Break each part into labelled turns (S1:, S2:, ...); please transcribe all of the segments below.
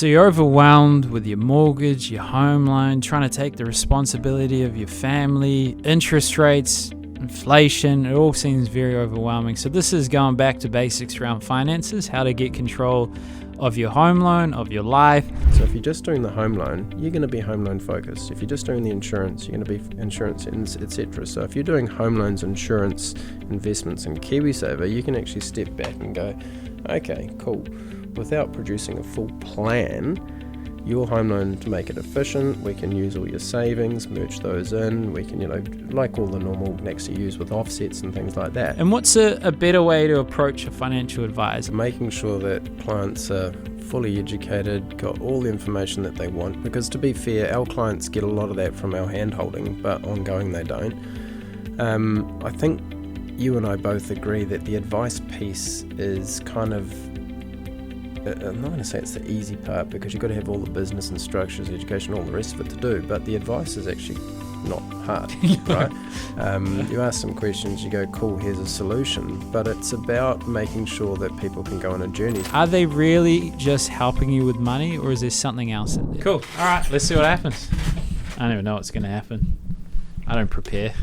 S1: So you're overwhelmed with your mortgage, your home loan, trying to take the responsibility of your family, interest rates, inflation. It all seems very overwhelming. So this is going back to basics around finances, how to get control of your home loan, of your life.
S2: So if you're just doing the home loan, you're going to be home loan focused. If you're just doing the insurance, you're going to be insurance, etc. So if you're doing home loans, insurance, investments, and KiwiSaver, you can actually step back and go, okay, cool. Without producing a full plan, your home loan, to make it efficient, we can use all your savings, merge those in, we can, like all the normal next to use with offsets and things like that.
S1: And what's a better way to approach a financial advisor?
S2: Making sure that clients are fully educated, got all the information that they want, because to be fair, our clients get a lot of that from our hand-holding, but ongoing they don't. I think you and I both agree that the advice piece is kind of, I'm not going to say it's the easy part, because you've got to have all the business and structures, education, all the rest of it to do, but the advice is actually not hard, right? You ask some questions, you go, cool, here's a solution, but it's about making sure that people can go on a journey.
S1: Are they really just helping you with money, or is there something else in there? Cool. All right, let's see what happens. I don't even know what's going to happen. I don't prepare.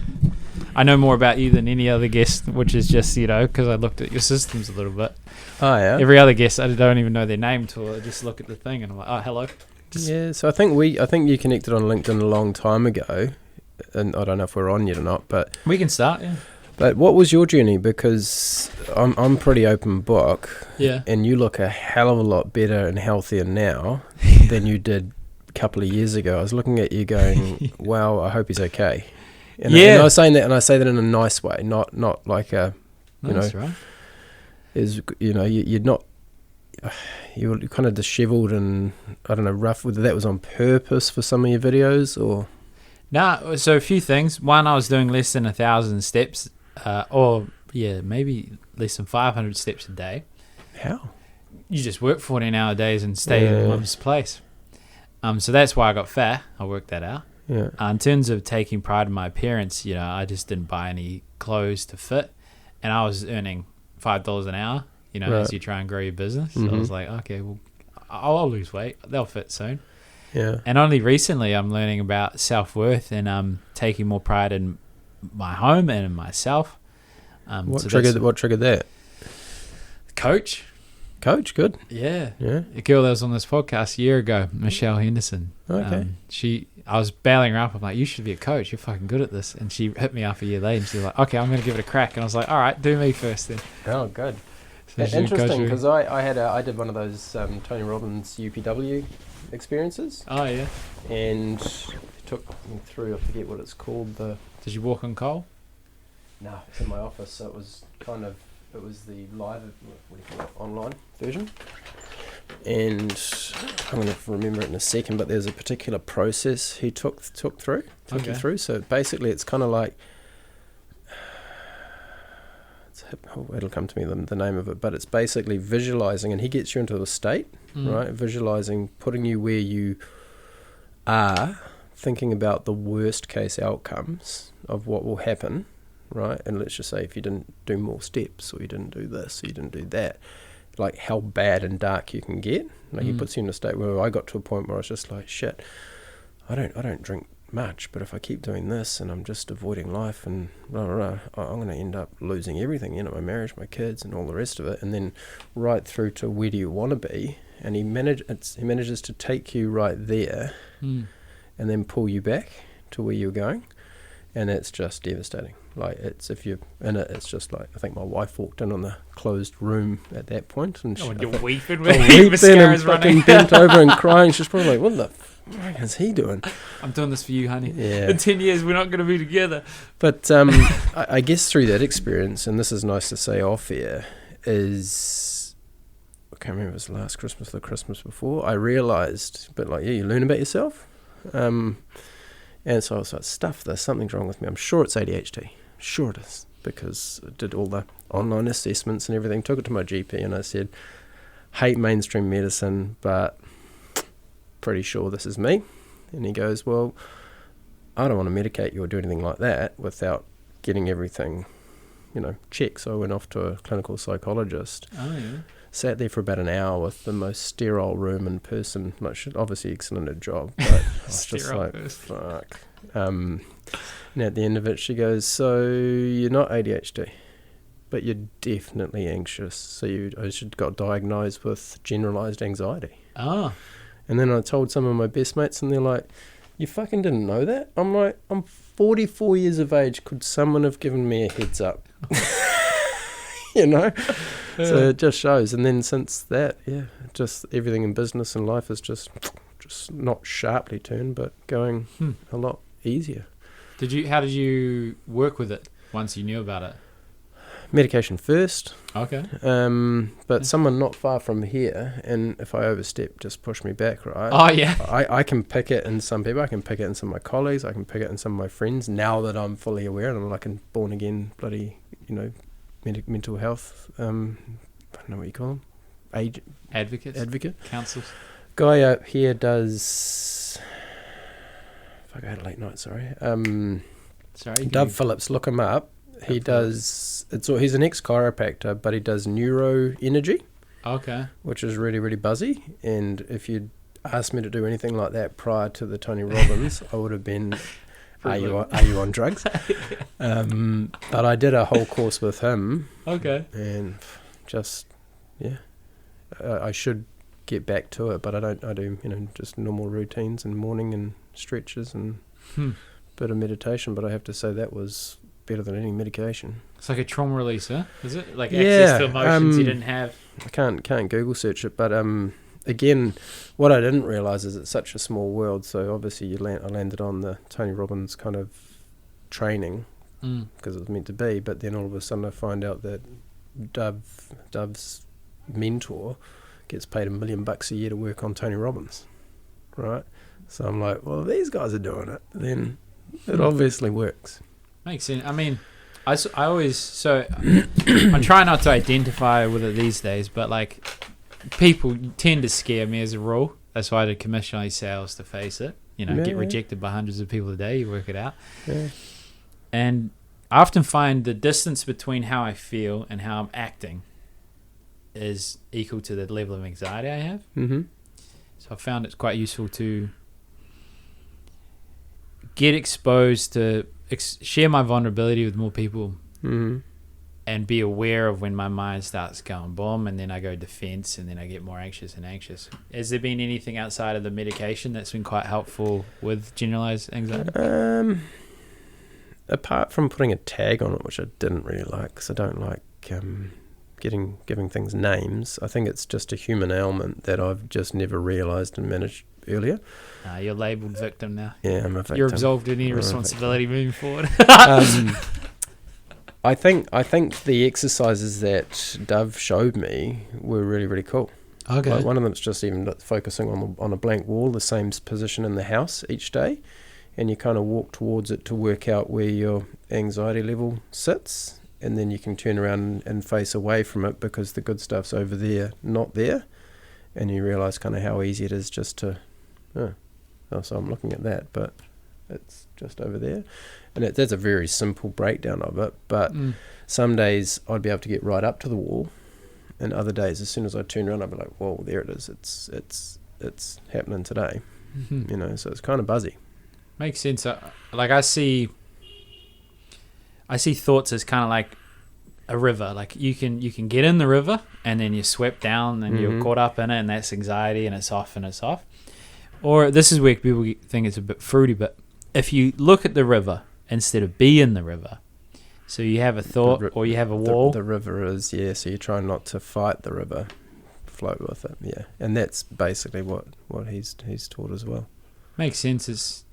S1: I know more about you than any other guest, which is just, because I looked at your systems a little bit.
S2: Oh, yeah?
S1: Every other guest, I don't even know their name till I just look at the thing and I'm like, oh, hello.
S2: Yeah, so I think you connected on LinkedIn a long time ago, and I don't know if we're on yet or not, but...
S1: We can start, yeah.
S2: But what was your journey? Because I'm pretty open book,
S1: yeah,
S2: and you look a hell of a lot better and healthier now than you did a couple of years ago. I was looking at you going, wow, I hope he's okay. And I was saying that, and I say that in a nice way, not like a,
S1: that's right.
S2: You're not, you were kind of disheveled and, I don't know, rough, whether that was on purpose for some of your videos or...
S1: No, so a few things. One, I was doing less than 1,000 steps, maybe less than 500 steps a day.
S2: How?
S1: You just work 14-hour days and stay in one place. So that's why I got fat. I worked that out.
S2: Yeah.
S1: In terms of taking pride in my appearance, I just didn't buy any clothes to fit, and I was earning $5 an hour,
S2: right.
S1: as you try and grow your business.
S2: Mm-hmm.
S1: So I was like, okay, well, I'll lose weight. They'll fit soon.
S2: Yeah.
S1: And only recently I'm learning about self-worth and taking more pride in my home and in myself.
S2: What triggered that?
S1: Coach,
S2: good.
S1: Yeah.
S2: Yeah.
S1: A girl that was on this podcast a year ago, Michelle Henderson.
S2: Okay.
S1: I was bailing her up. I'm like, you should be a coach. You're fucking good at this. And she hit me up a year later and she was like, okay, I'm going to give it a crack. And I was like, all right, do me first then.
S2: Oh, good.
S1: So
S2: interesting, because I did one of those Tony Robbins UPW experiences.
S1: Oh, yeah.
S2: And took me through, I forget what it's called.
S1: Did you walk on coal?
S2: No, it's in my office. So it was the live, online version. And I'm going to remember it in a second, but there's a particular process he took you through. So basically it's kind of like, it'll come to me, the name of it, but it's basically visualizing, and he gets you into a state, right? Visualizing, putting you where you are, thinking about the worst case outcomes of what will happen, right? And let's just say if you didn't do more steps, or you didn't do this, or you didn't do that, like how bad and dark you can get. Like he puts you in a state where I got to a point where I was just like, shit, I don't drink much, but if I keep doing this and I'm just avoiding life and blah, blah, blah, I'm going to end up losing everything, my marriage, my kids, and all the rest of it. And then right through to where do you want to be? And he manages to take you right there and then pull you back to where you're going. And it's just devastating. Like, it's, if you're in it, it's just like, I think my wife walked in on the closed room at that point, and
S1: you're weeping with mascara's running,
S2: bent over and crying. She's probably like, what the fuck is he doing?
S1: I'm doing this for you, honey.
S2: Yeah.
S1: In 10 years, we're not going to be together.
S2: But I guess through that experience, and this is nice to say off air, is, I can't remember if it was last Christmas or the Christmas before, I realised, but like, you learn about yourself. And so I was like, stuff this, something's wrong with me. I'm sure it's ADHD. Sure it is. Because I did all the online assessments and everything, took it to my GP, and I said, hate mainstream medicine, but pretty sure this is me. And he goes, well, I don't want to medicate you or do anything like that without getting everything, checked. So I went off to a clinical psychologist.
S1: Oh, yeah.
S2: Sat there for about an hour with the most sterile room in person. Like, she obviously excellent at her job, but I was just like, fuck. And at the end of it, she goes, so you're not ADHD, but you're definitely anxious. So I got diagnosed with generalized anxiety.
S1: Oh.
S2: And then I told some of my best mates, and they're like, you fucking didn't know that? I'm like, I'm 44 years of age. Could someone have given me a heads up? You know? So it just shows. And then since that, just everything in business and life is just not sharply turned, but going a lot easier.
S1: How did you work with it once you knew about it?
S2: Medication first.
S1: Okay.
S2: But someone not far from here, and if I overstep, just push me back, right?
S1: Oh, yeah.
S2: I can pick it in some people. I can pick it in some of my colleagues. I can pick it in some of my friends now that I'm fully aware, and I'm like a born again bloody, mental health, I don't know what you call them. Advocate.
S1: Counsels.
S2: Guy up here does... Fuck, I had a late night, sorry. Dove Phillips, look him up. He does... He's an ex-chiropractor, but he does neuroenergy.
S1: Okay.
S2: Which is really, really buzzy. And if you'd asked me to do anything like that prior to the Tony Robbins, I would have been... Are you on drugs? But I did a whole course with him.
S1: Okay.
S2: And just, I should get back to it, but I don't. I do, just normal routines and morning and stretches and bit of meditation. But I have to say that was better than any medication.
S1: It's like a trauma release, huh? Is it? Like access to emotions you didn't have?
S2: I can't Google search it, but again, what I didn't realise is it's such a small world. So obviously, I landed on the Tony Robbins kind of training because it was meant to be. But then all of a sudden, I find out that Dove's mentor gets paid $1 million a year to work on Tony Robbins, right? So I'm like, well, if these guys are doing it, then it obviously works.
S1: Makes sense. I mean, I always I'm trying not to identify with it these days, but like. People tend to scare me as a rule. That's why I did commission sales, to face it. Get rejected by hundreds of people a day. You work it out. Yeah. And I often find the distance between how I feel and how I'm acting is equal to the level of anxiety I have. Mm-hmm. So I found it's quite useful to get exposed to share my vulnerability with more people. Mm-hmm. And be aware of when my mind starts going boom, and then I go defense, and then I get more anxious and anxious. Has there been anything outside of the medication that's been quite helpful with generalized anxiety?
S2: Apart from putting a tag on it, which I didn't really like, because I don't like giving things names. I think it's just a human ailment that I've just never realised and managed earlier.
S1: You're labelled victim now.
S2: Yeah, I'm a victim.
S1: You're absolved of any responsibility moving forward.
S2: I think the exercises that Dove showed me were really, really cool.
S1: Okay.
S2: Like one of them's just even focusing on a blank wall, the same position in the house each day, and you kind of walk towards it to work out where your anxiety level sits, and then you can turn around and face away from it because the good stuff's over there, not there, and you realise kind of how easy it is just to, so I'm looking at that, but it's just over there. And that's a very simple breakdown of it, but some days I'd be able to get right up to the wall, and other days as soon as I turn around I'd be like, whoa, there it is, it's happening today. Mm-hmm. So it's kind of buzzy.
S1: Makes sense. Like I see thoughts as kind of like a river. Like you can get in the river and then you're swept down and you're caught up in it, and that's anxiety, and it's off. Or this is where people think it's a bit fruity, but if you look at the river instead of be in the river, so you have a thought or you have a wall.
S2: The river is, so you're trying not to fight the river, float with it, and that's basically what he's taught as well.
S1: Makes sense.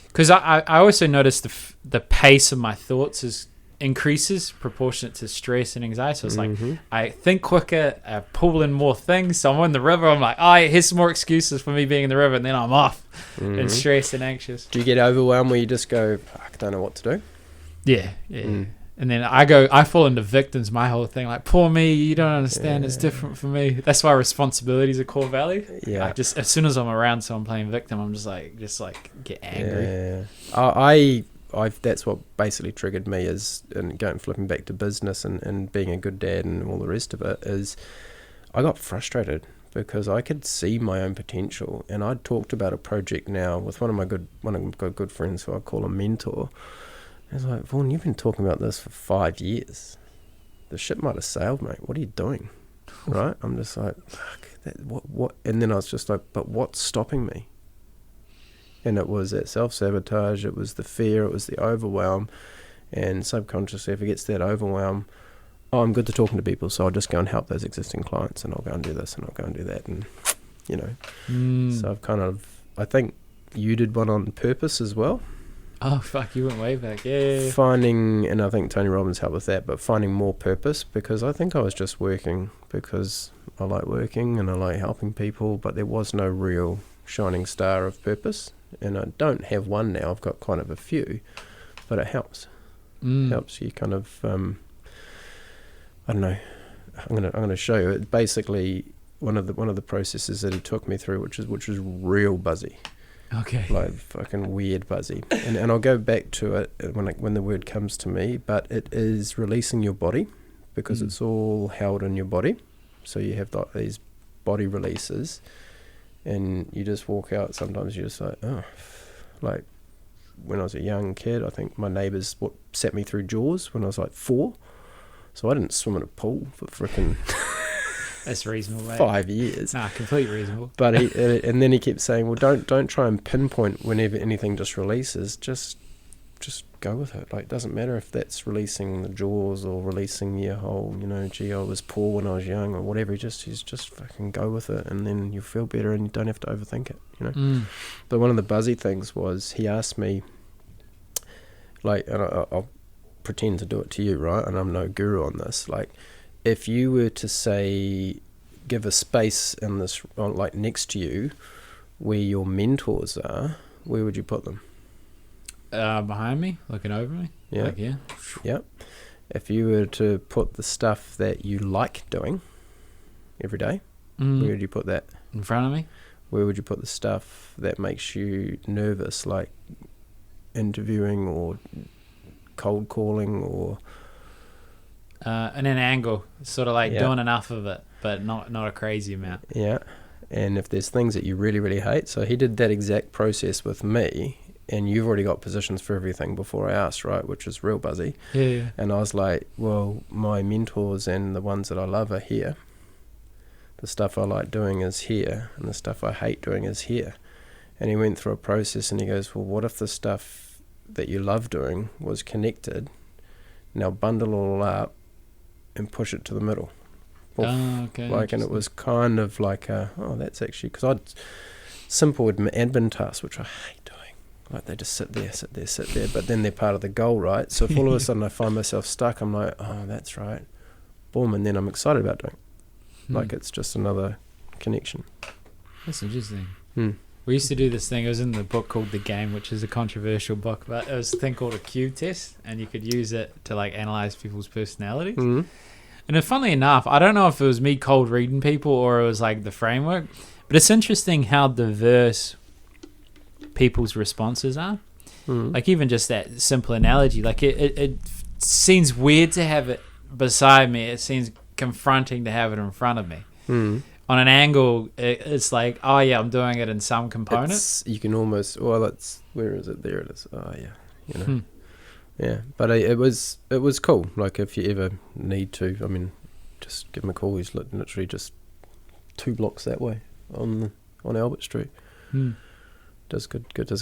S1: Because I also notice the pace of my thoughts increases proportionate to stress and anxiety. So it's like I think quicker, I pull in more things. So I'm in the river, I'm like, here's some more excuses for me being in the river, and then I'm off and stressed and anxious.
S2: Do you get overwhelmed where you just go, I don't know what to do?
S1: Yeah. And then I fall into victims, my whole thing, like, poor me, you don't understand, it's different for me. That's why responsibility is a core value. Yeah. Just as soon as I'm around someone playing victim, I'm just like get angry.
S2: Yeah. I that's what basically triggered me is, and flipping back to business and being a good dad and all the rest of it, is I got frustrated because I could see my own potential, and I'd talked about a project now with one of my good friends who I call a mentor. I was like, Vaughn, you've been talking about this for 5 years. The ship might have sailed, mate. What are you doing? Right? I'm just like, fuck, what? And then I was just like, but what's stopping me? And it was that self-sabotage, it was the fear, it was the overwhelm. And subconsciously, if it gets that overwhelm, I'm good to talking to people, so I'll just go and help those existing clients, and I'll go and do this, and I'll go and do that, and, So I've I think you did one on purpose as well.
S1: Oh, fuck, you went way back. Yeah.
S2: Finding, and I think Tony Robbins helped with that, but finding more purpose, because I think I was just working because I like working and I like helping people, but there was no real shining star of purpose. And I don't have one now. I've got kind of a few, but it helps. Helps you kind of, I don't know. I'm gonna show you. It basically one of the processes that he took me through, which is real buzzy.
S1: Okay.
S2: Like fucking weird buzzy. And I'll go back to it when the word comes to me. But it is releasing your body, because it's all held in your body. So you have these body releases. And you just walk out, sometimes you're just like, oh. Like, when I was a young kid, I think my neighbours sat me through Jaws when I was like 4. So I didn't swim in a pool for frickin'
S1: That's reasonable, mate.
S2: 5 years.
S1: Nah, completely reasonable.
S2: But and then he kept saying, well, don't try and pinpoint whenever anything just releases. Just go with it. Like, it doesn't matter if that's releasing the Jaws or releasing your whole, gee, I was poor when I was young or whatever. He's just fucking go with it, and then you'll feel better and you don't have to overthink it, But one of the buzzy things was he asked me, like, and I'll pretend to do it to you, right? And I'm no guru on this. Like, if you were to say, give a space in this, like next to you, where your mentors are, where would you put them?
S1: Behind me, looking over me.
S2: Yeah.
S1: Like, yeah.
S2: Yep. If you were to put the stuff that you like doing every day, where would you put that?
S1: In front of me.
S2: Where would you put the stuff that makes you nervous, like interviewing or cold calling or...
S1: in an angle, sort of like doing enough of it, but not a crazy amount.
S2: Yeah. And if there's things that you really, really hate, so he did that exact process with me, and you've already got positions for everything before I asked, right, which is real buzzy.
S1: Yeah.
S2: And I was like, well, my mentors and the ones that I love are here. The stuff I like doing is here, and the stuff I hate doing is here. And he went through a process, and he goes, well, what if the stuff that you love doing was connected? Now bundle it all up and push it to the middle.
S1: Oh, okay.
S2: Like, and it was kind of like that's actually, because I'd simple admin tasks, which I hate doing. Like, they just sit there, but then they're part of the goal, right? So if all of a sudden I find myself stuck, I'm like, oh, that's right. Boom, and then I'm excited about doing it. Like, it's just another connection.
S1: That's interesting. We used to do this thing. It was in the book called The Game, which is a controversial book, but it was a thing called a cube test, and you could use it to, like, analyze people's personalities. And funnily enough, I don't know if it was me cold reading people or it was, like, the framework, but it's interesting how diverse people's responses are. Like, even just that simple analogy, like, it seems weird to have it beside me. It seems confronting to have it in front of me. On an angle, it's like, oh yeah, I'm doing it in some components.
S2: You can almost, where is it? There it is. Oh yeah, yeah. But it was cool. Like, if you ever need to, I mean, just give him a call. He's literally just 2 blocks that way on Albert Street. Does a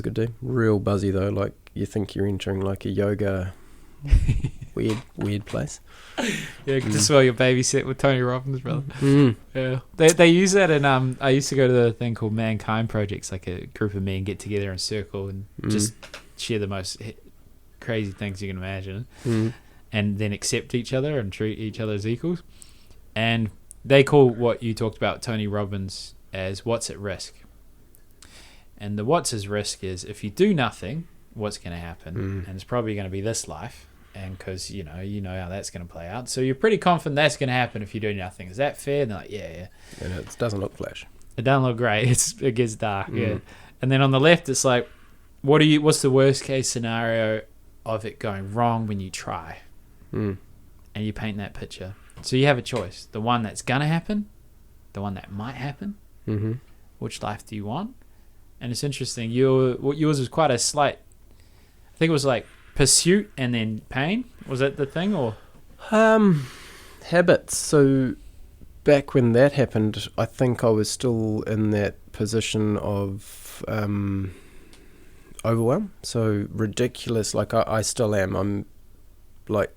S2: good day. Real buzzy though. Like, you think you're entering like a yoga weird place.
S1: Yeah, just while you're babysit with Tony Robbins, brother. Yeah, they use that in I used to go to the thing called Mankind Projects, like a group of men get together in a circle and just share the most crazy things you can imagine, and then accept each other and treat each other as equals. And they call what you talked about, Tony Robbins, as what's at risk. And the what's at risk is, if you do nothing, what's going to happen? And it's probably going to be this life. And because you know how that's going to play out, so you're pretty confident that's going to happen if you do nothing. Is that fair? And they're like, yeah.
S2: And it doesn't look flash.
S1: It doesn't look great. It gets dark. Yeah. And then on the left, it's like, what's the worst case scenario of it going wrong when you try? And you paint that picture. So you have a choice: the one that's going to happen, the one that might happen.
S2: Mm-hmm.
S1: Which life do you want? And it's interesting. Yours was quite a slight. I think it was like pursuit and then pain. Was that the thing, or?
S2: Habits. So back when that happened, I think I was still in that position of overwhelm. So ridiculous. Like I still am. I'm like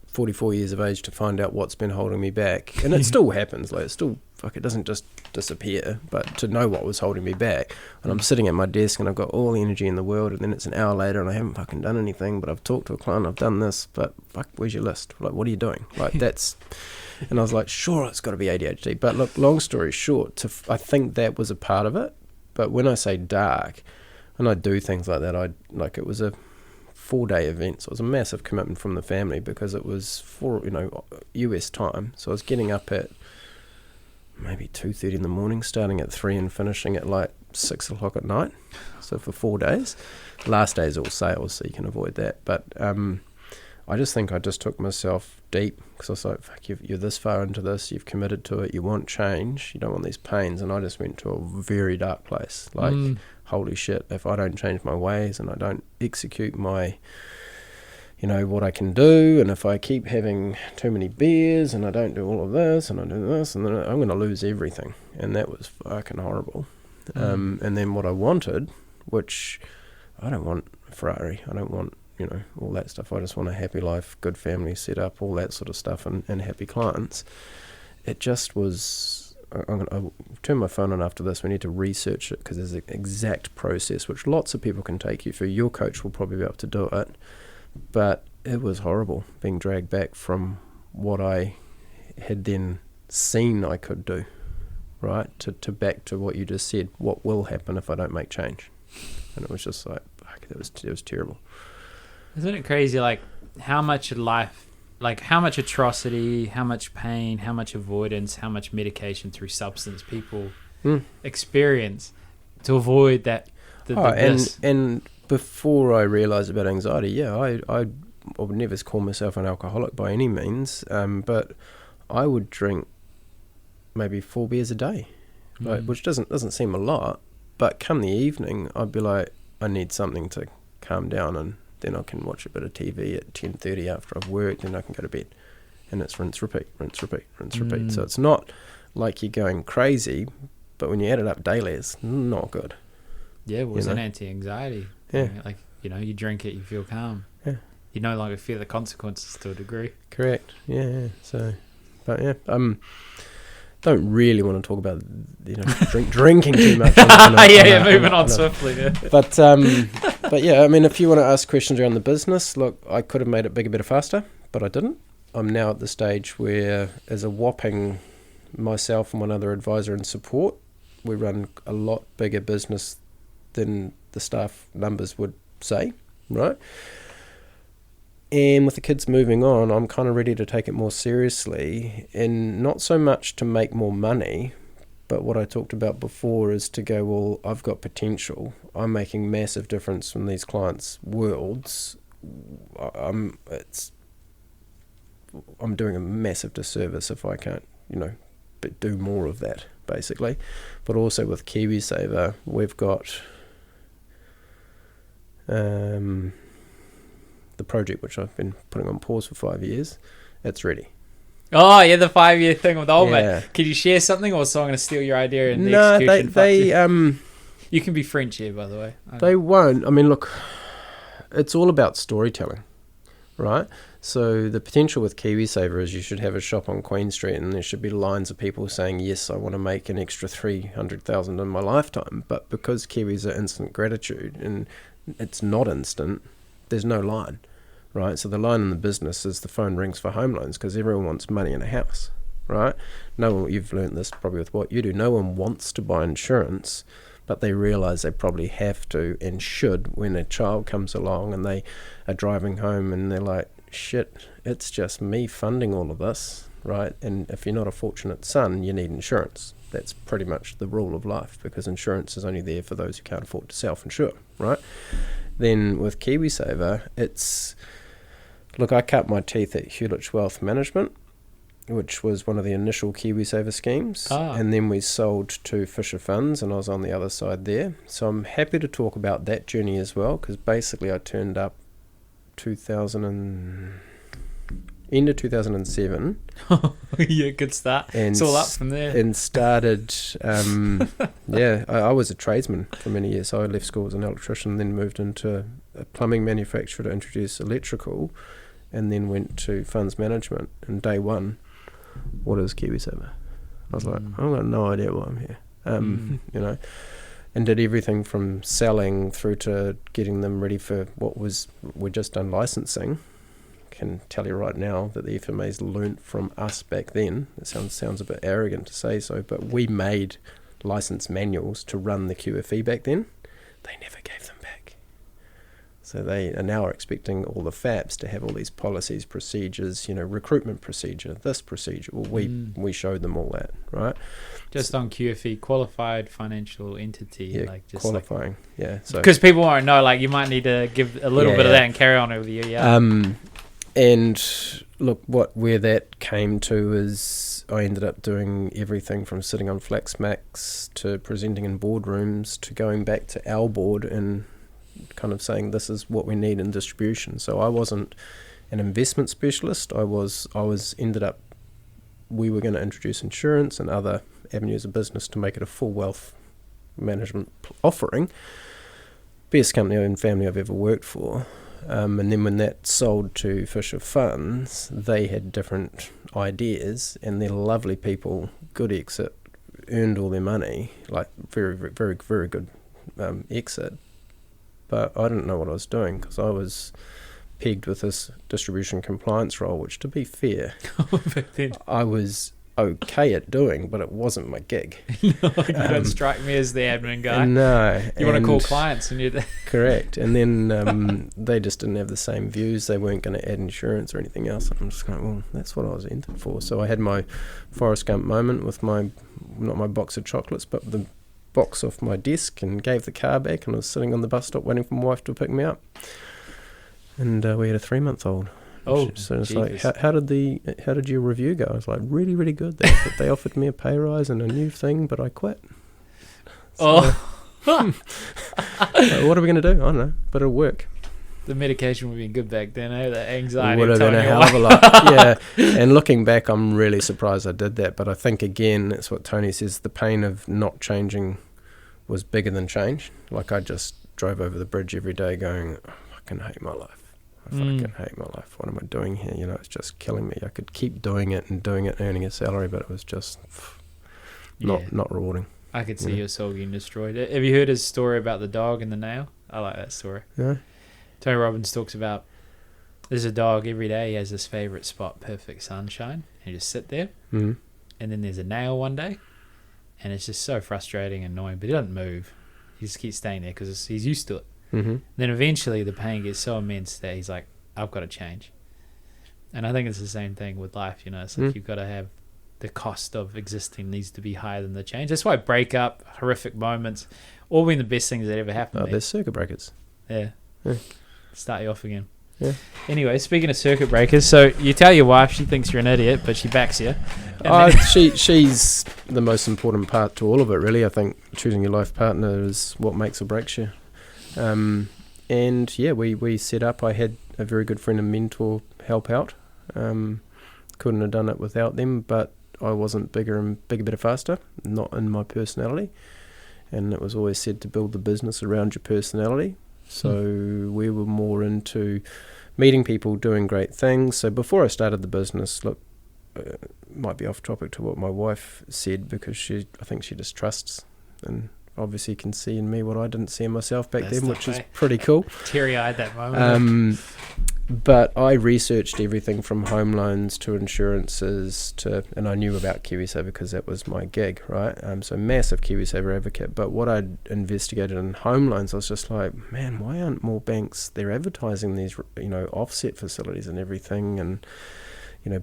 S2: 44 years of age to find out what's been holding me back, and it still happens. Like it doesn't just disappear, but to know what was holding me back, and I'm sitting at my desk and I've got all the energy in the world, and then it's an hour later and I haven't fucking done anything, but I've talked to a client, I've done this, but fuck, where's your list? Like, what are you doing? Like, that's, and I was like, sure, it's got to be ADHD. But look, long story short, I think that was a part of it. But when I say dark, and I do things like that, it was a 4-day event, so it was a massive commitment from the family, because it was for US time, so I was getting up at maybe 2:30 in the morning, starting at 3 and finishing at like 6 o'clock at night. So for 4 days, last day is all sales, so you can avoid that. But I just think I just took myself deep, because I was like, fuck, you're this far into this, you've committed to it, you want change, you don't want these pains, and I just went to a very dark place. Like, holy shit, if I don't change my ways and I don't execute my, what I can do, and if I keep having too many beers and I don't do all of this and I do this, and then I'm going to lose everything. And that was fucking horrible. And then what I wanted, which I don't want a Ferrari, I don't want, all that stuff. I just want a happy life, good family set up, all that sort of stuff, and happy clients. It just was, I'll turn my phone on after this. We need to research it, because there's an exact process which lots of people can take you through. Your coach will probably be able to do it. But it was horrible being dragged back from what I had then seen I could do, right? To back to what you just said, what will happen if I don't make change. And it was just like, fuck, it was terrible.
S1: Isn't it crazy, like, how much life, like, how much atrocity, how much pain, how much avoidance, how much medication through substance people experience to avoid that. And
S2: before I realised about anxiety, I would never call myself an alcoholic by any means, but I would drink maybe 4 beers a day, which doesn't seem a lot, but come the evening, I'd be like, I need something to calm down, and then I can watch a bit of TV at 10:30 after I've worked, and I can go to bed, and it's rinse, repeat, rinse, repeat, rinse, repeat. So it's not like you're going crazy, but when you add it up daily, it's not good.
S1: Yeah, well, it's an anti-anxiety.
S2: Yeah.
S1: Like, you drink it, you feel calm.
S2: Yeah.
S1: You no longer fear the consequences to a degree.
S2: Correct. Yeah. So, but yeah, don't really want to talk about, drinking too much.
S1: Moving on swiftly. Yeah.
S2: But yeah, I mean, if you want to ask questions around the business, look, I could have made it bigger, better, faster, but I didn't. I'm now at the stage where, as a whopping myself and one other advisor and support, we run a lot bigger business than the staff numbers would say, right? And with the kids moving on, I'm kind of ready to take it more seriously, and not so much to make more money, but what I talked about before is to go, well, I've got potential. I'm making massive difference in these clients' worlds. I'm doing a massive disservice if I can't, but do more of that, basically. But also with KiwiSaver, we've got the project which I've been putting on pause for 5 years. It's ready.
S1: Oh yeah, the 5-year thing with old mate. Can you share something, or so I'm going to steal your idea and the execution?
S2: They
S1: you can be French here, by the way.
S2: They won't. I mean, look, it's all about storytelling, right? So the potential with KiwiSaver is you should have a shop on Queen Street, and there should be lines of people saying, yes, I want to make an extra 300,000 in my lifetime. But because Kiwis are instant gratitude, and it's not instant, there's no line, right? So the line in the business is the phone rings for home loans, because everyone wants money in a house, right? You've learned this probably with what you do. No one wants to buy insurance, but they realise they probably have to and should when a child comes along and they are driving home and they're like, shit, it's just me funding all of this, right? And if you're not a fortunate son, you need insurance. That's pretty much the rule of life, because insurance is only there for those who can't afford to self-insure, right? Then with KiwiSaver, it's, look, I cut my teeth at Hewlett Wealth Management, which was one of the initial KiwiSaver schemes.
S1: Ah.
S2: And then we sold to Fisher Funds, and I was on the other side there. So I'm happy to talk about that journey as well, because basically I turned up end of 2007.
S1: Yeah, good start.
S2: And
S1: it's all up from there.
S2: And started, I was a tradesman for many years. So I left school as an electrician, then moved into a plumbing manufacturer to introduce electrical, and then went to funds management. And day one, what is KiwiSaver? I was like, I've got no idea why I'm here. You know, and did everything from selling through to getting them ready for we'd just done licensing. Can tell you right now that the FMA's learnt from us back then. It sounds a bit arrogant to say so, but we made license manuals to run the QFE back then. They never gave them back. So they are now expecting all the FAPs to have all these policies, procedures, recruitment procedure, this procedure. Well, we showed them all that, right?
S1: Just on QFE, qualified financial entity.
S2: Yeah, qualifying. So
S1: because people won't know, you might need to give a little bit of that and carry on over the year. Yeah.
S2: And look, where that came to is I ended up doing everything from sitting on Flaxmax to presenting in boardrooms to going back to our board and kind of saying this is what we need in distribution. So I wasn't an investment specialist. We were going to introduce insurance and other avenues of business to make it a full wealth management offering. Best company and family I've ever worked for. And then when that sold to Fisher Funds, they had different ideas, and they're lovely people, good exit, earned all their money, very, very, very, very good exit. But I didn't know what I was doing because I was pegged with this distribution compliance role, which, to be fair, I was okay at doing, but it wasn't my gig.
S1: You don't strike me as the admin guy.
S2: No.
S1: You want to call clients and you're
S2: correct. And then they just didn't have the same views. They weren't going to add insurance or anything else. And I'm just going, well, that's what I was entered for. So I had my Forrest Gump moment with not my box of chocolates, but the box off my desk, and gave the car back, and I was sitting on the bus stop waiting for my wife to pick me up. And we had a 3-month-old.
S1: Oh,
S2: so it's
S1: Jesus.
S2: how did your review go? I was like, really, really good. They offered me a pay rise and a new thing, but I quit. So, what are we going to do? I don't know, but it'll work.
S1: The medication would be good back then, eh? The anxiety
S2: would have been a hell of a lot. Yeah. And looking back, I'm really surprised I did that. But I think, again, it's what Tony says, the pain of not changing was bigger than change. I just drove over the bridge every day going, I fucking hate my life. I fucking hate my life. What am I doing here? It's just killing me. I could keep doing it, earning a salary, but it was just not rewarding.
S1: I could see your soul getting destroyed. Have you heard his story about the dog and the nail? I like that story.
S2: Yeah.
S1: Tony Robbins talks about there's a dog every day. He has his favourite spot, perfect sunshine. And you just sit there.
S2: Mm-hmm.
S1: And then there's a nail one day. And it's just so frustrating and annoying. But he doesn't move. He just keeps staying there because he's used to it.
S2: Mm-hmm.
S1: Then eventually the pain gets so immense that he's like, I've got to change. And I think it's the same thing with life, It's like you've got to have the cost of existing needs to be higher than the change. That's why breakup, horrific moments, all been the best things that ever happened to me.
S2: They're circuit breakers.
S1: Yeah. Start you off again.
S2: Yeah.
S1: Anyway, speaking of circuit breakers, so you tell your wife she thinks you're an idiot, but she backs you.
S2: She's the most important part to all of it, really. I think choosing your life partner is what makes or breaks you. And yeah, we set up. I had a very good friend and mentor help out. Couldn't have done it without them, but I wasn't bigger, better, faster, not in my personality. And it was always said to build the business around your personality. So we were more into meeting people, doing great things. So before I started the business, might be off topic to what my wife said, because I think she just trusts and obviously can see in me what I didn't see in myself back then, which is pretty cool.
S1: Teary-eyed that moment.
S2: But I researched everything from home loans to insurances and I knew about KiwiSaver because that was my gig, right? So massive KiwiSaver advocate. But what I'd investigated in home loans, I was just like, man, why aren't more banks, they're advertising these, offset facilities and everything. And,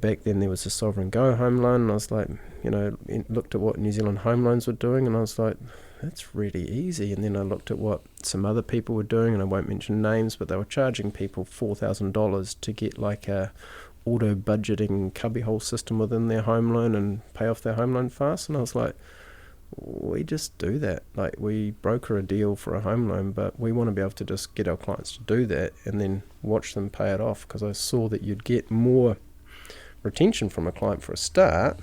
S2: back then there was a Sovereign Go home loan. And I was like, looked at what New Zealand home loans were doing. And I was like, that's really easy. And then I looked at what some other people were doing, and I won't mention names, but they were charging people $4,000 to get a auto budgeting cubbyhole system within their home loan and pay off their home loan fast. And I was like, we just do that. Like, we broker a deal for a home loan, but we want to be able to just get our clients to do that and then watch them pay it off, because I saw that you'd get more retention from a client for a start,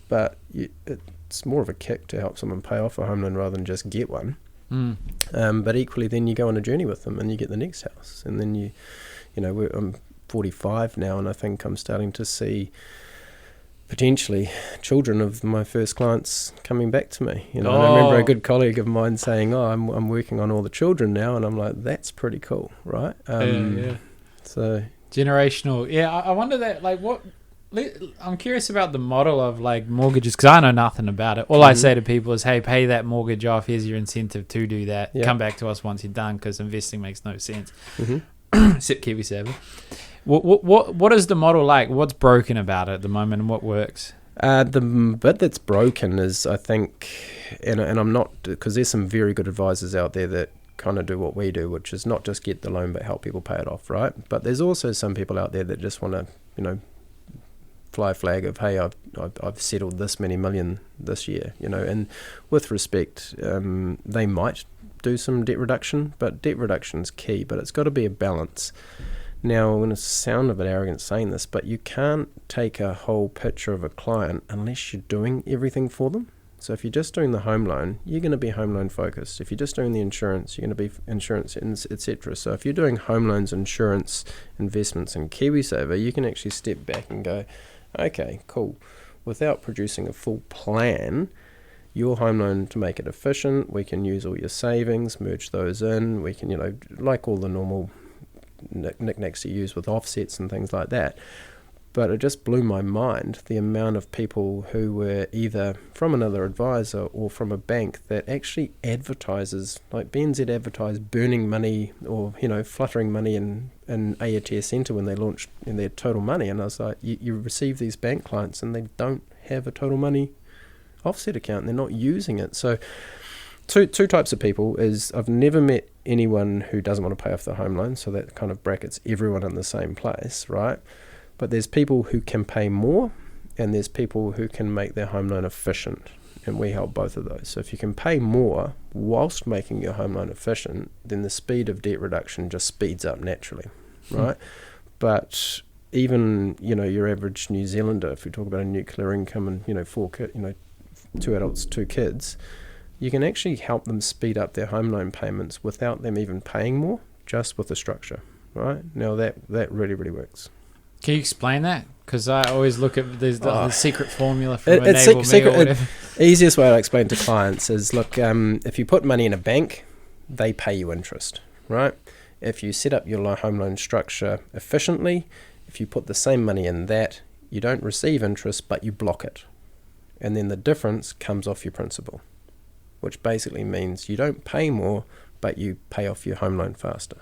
S2: but it's more of a kick to help someone pay off a home loan rather than just get one. But equally, then you go on a journey with them and you get the next house, and then I'm 45 now, and I think I'm starting to see potentially children of my first clients coming back to me. And I remember a good colleague of mine saying, I'm working on all the children now, and I'm like, that's pretty cool, right? So
S1: generational. I wonder that, like, what I'm curious about the model of like mortgages, because I know nothing about it. All I say to people is, hey, pay that mortgage off, here's your incentive to do that. Come back to us once you're done, because investing makes no sense. Except KiwiSaver. What is the model like? What's broken about it at the moment, and what works?
S2: The bit that's broken is, I think, and I'm not, because there's some very good advisors out there that kind of do what we do, which is not just get the loan but help people pay it off, right? But there's also some people out there that just want to, fly a flag of, hey, I've settled this many million this year, and with respect, they might do some debt reduction, but debt reduction is key, but it's got to be a balance. Now, I'm going to sound a bit arrogant saying this, but you can't take a whole picture of a client unless you're doing everything for them. So if you're just doing the home loan, you're going to be home loan focused. If you're just doing the insurance, you're going to be insurance, etc. So if you're doing home loans, insurance, investments, and KiwiSaver, you can actually step back and go, okay, cool. Without producing a full plan, your home loan, to make it efficient, we can use all your savings, merge those in. We can, like all the normal knickknacks you use with offsets and things like that. But it just blew my mind, the amount of people who were either from another advisor or from a bank that actually advertises, like BNZ advertised burning money or, fluttering money in AATS Centre when they launched in their total money. And I was like, you receive these bank clients and they don't have a total money offset account. They're not using it. So two types of people is, I've never met anyone who doesn't want to pay off the home loan. So that kind of brackets everyone in the same place, right? But there's people who can pay more, and there's people who can make their home loan efficient, and we help both of those. So if you can pay more whilst making your home loan efficient, then the speed of debt reduction just speeds up naturally, right? But even, your average New Zealander, if we talk about a nuclear income and, 2 adults, 2 kids, you can actually help them speed up their home loan payments without them even paying more, just with the structure, right? Now that really, really works.
S1: Can you explain that? Because I always look at the secret formula for enable me or whatever.
S2: Easiest way to explain to clients is, look, if you put money in a bank, they pay you interest, right? If you set up your home loan structure efficiently, if you put the same money in that, you don't receive interest, but you block it. And then the difference comes off your principal, which basically means you don't pay more, but you pay off your home loan faster.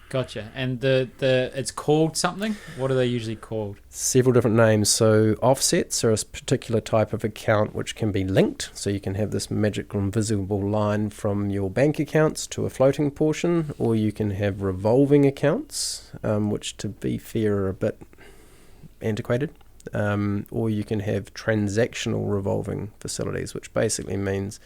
S1: Gotcha. And the it's called something? What are they usually called?
S2: Several different names. So offsets are a particular type of account which can be linked. So you can have this magical invisible line from your bank accounts to a floating portion, or you can have revolving accounts, which, to be fair, are a bit antiquated. Or you can have transactional revolving facilities, which basically means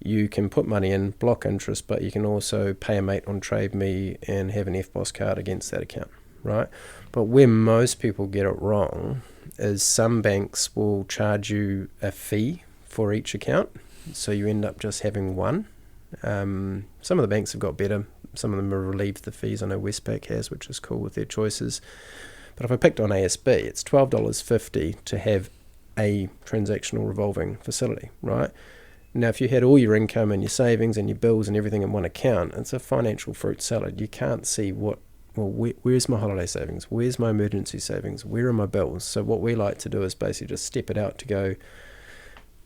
S2: you can put money in, block interest, but you can also pay a mate on Trade Me and have an FBOS card against that account, right? But where most people get it wrong is some banks will charge you a fee for each account, so you end up just having one. Some of the banks have got better. Some of them have relieved the fees. I know Westpac has, which is cool with their choices. But if I picked on ASB, it's $12.50 to have a transactional revolving facility, right? Now, if you had all your income and your savings and your bills and everything in one account, it's a financial fruit salad. You can't see where's my holiday savings? Where's my emergency savings? Where are my bills? So what we like to do is basically just step it out to go,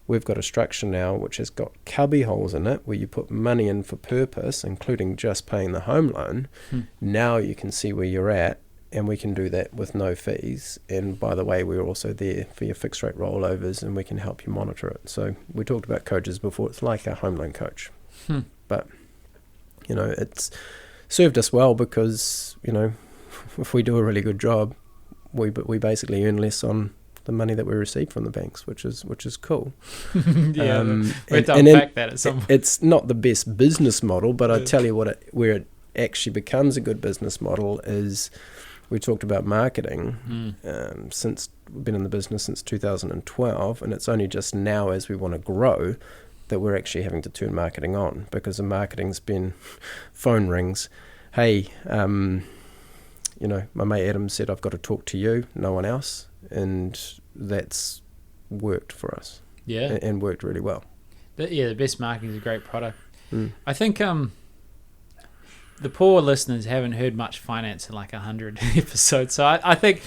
S2: we've got a structure now which has got cubby holes in it where you put money in for purpose, including just paying the home loan. Now you can see where you're at, and we can do that with no fees. And by the way, we're also there for your fixed rate rollovers, and we can help you monitor it. So we talked about coaches before. It's like our home loan coach. But, it's served us well because, if we do a really good job, we basically earn less on the money that we receive from the banks, which is cool.
S1: Yeah, we have to unpack that at some point.
S2: It's not the best business model, but I tell you where it actually becomes a good business model is, we talked about marketing. Since we've been in the business since 2012, and it's only just now as we want to grow that we're actually having to turn marketing on, because the marketing's been phone rings. Hey, my mate Adam said, I've got to talk to you, no one else. And that's worked for us.
S1: Yeah.
S2: And worked really well.
S1: The best marketing is a great product. I think the poor listeners haven't heard much finance in like 100 episodes. So I think,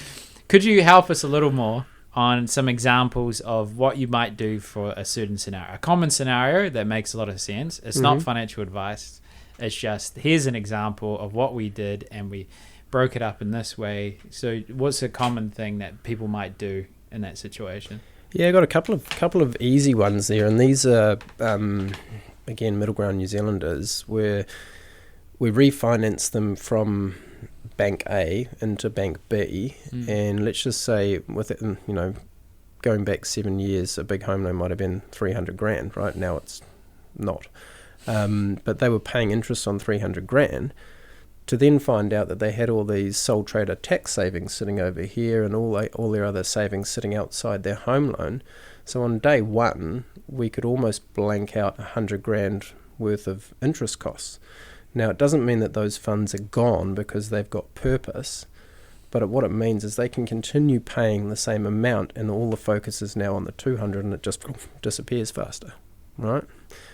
S1: could you help us a little more on some examples of what you might do for a certain scenario? A common scenario that makes a lot of sense. It's not financial advice. It's just, here's an example of what we did and we broke it up in this way. So what's a common thing that people might do in that situation?
S2: Yeah, I got a couple of easy ones there, and these are again middle ground New Zealanders, where we refinance them from Bank A into Bank B, and let's just say with it, going back 7 years, a big home loan might have been 300 grand. Right now, it's not, but they were paying interest on 300 grand. To then find out that they had all these sole trader tax savings sitting over here and all their other savings sitting outside their home loan. So on day one, we could almost blank out 100 grand worth of interest costs. Now, it doesn't mean that those funds are gone because they've got purpose, but what it means is they can continue paying the same amount, and all the focus is now on the 200 and it just disappears faster, right?